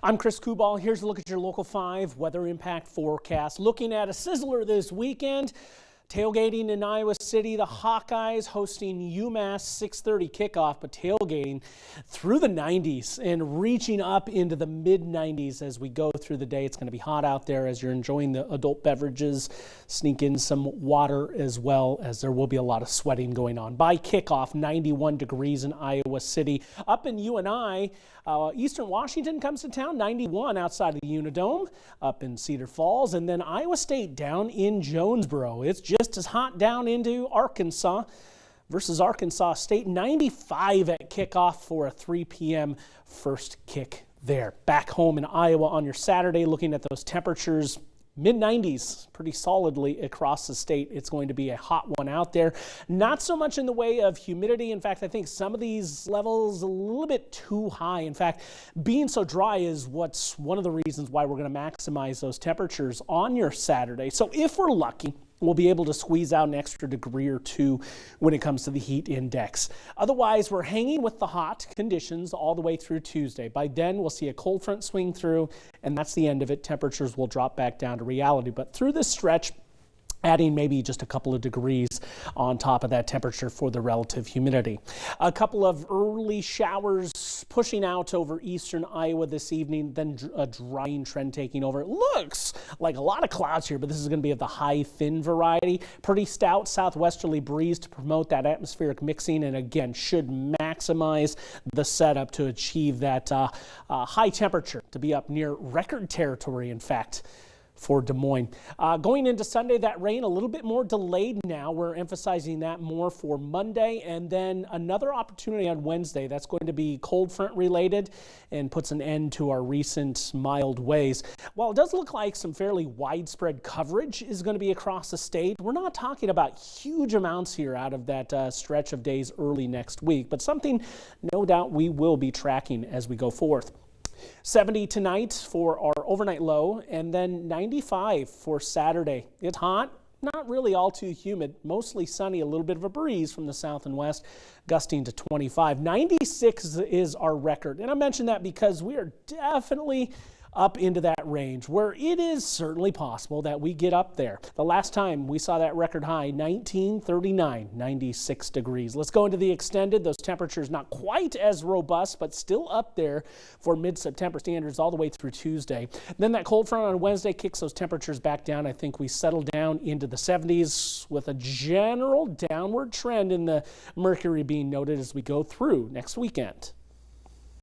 I'm Chris Kubal. Here's a look at your Local 5 weather impact forecast. Looking at a sizzler this weekend. Tailgating in Iowa City, the Hawkeyes hosting UMass 6:30 kickoff, but tailgating through the 90s and reaching up into the mid-90s as we go through the day. It's going to be hot out there as you're enjoying the adult beverages. Sneak in some water as well, as there will be a lot of sweating going on. By kickoff, 91 degrees in Iowa City. Up in UNI, Eastern Washington comes to town, 91 outside of the Unidome. Up in Cedar Falls, and then Iowa State down in Jonesboro. It's just as hot down into Arkansas versus Arkansas State. 95 at kickoff for a 3 p.m. first kick there. Back home in Iowa on your Saturday, looking at those temperatures, mid-90s pretty solidly across the state. It's going to be a hot one out there. Not so much in the way of humidity. In fact, I think some of these levels a little bit too high. In fact, being so dry is what's one of the reasons why we're going to maximize those temperatures on your Saturday. So if we're lucky, we'll be able to squeeze out an extra degree or two when it comes to the heat index. Otherwise, we're hanging with the hot conditions all the way through Tuesday. By then, we'll see a cold front swing through, and that's the end of it. Temperatures will drop back down to reality. But through this stretch, adding maybe just a couple of degrees on top of that temperature for the relative humidity. A couple of early showers pushing out over eastern Iowa this evening, then a drying trend taking over. It looks like a lot of clouds here, but this is going to be of the high thin variety. Pretty stout southwesterly breeze to promote that atmospheric mixing, and again should maximize the setup to achieve that high temperature to be up near record territory, in fact, for Des Moines. Going into Sunday, that rain a little bit more delayed now. We're emphasizing that more for Monday, and then another opportunity on Wednesday. That's going to be cold front related and puts an end to our recent mild ways. While it does look like some fairly widespread coverage is going to be across the state, we're not talking about huge amounts here out of that stretch of days early next week, but something no doubt we will be tracking as we go forth. 70 tonight for our overnight low, and then 95 for Saturday. It's hot, not really all too humid, mostly sunny, a little bit of a breeze from the south and west, gusting to 25. 96 is our record, and I mention that because we are definitely up into that range where it is certainly possible that we get up there. The last time we saw that record high, 1939, 96 degrees. Let's go into the extended. Those temperatures not quite as robust, but still up there for mid-September standards all the way through Tuesday. Then that cold front on Wednesday kicks those temperatures back down. I think we settle down into the 70s with a general downward trend in the mercury being noted as we go through next weekend.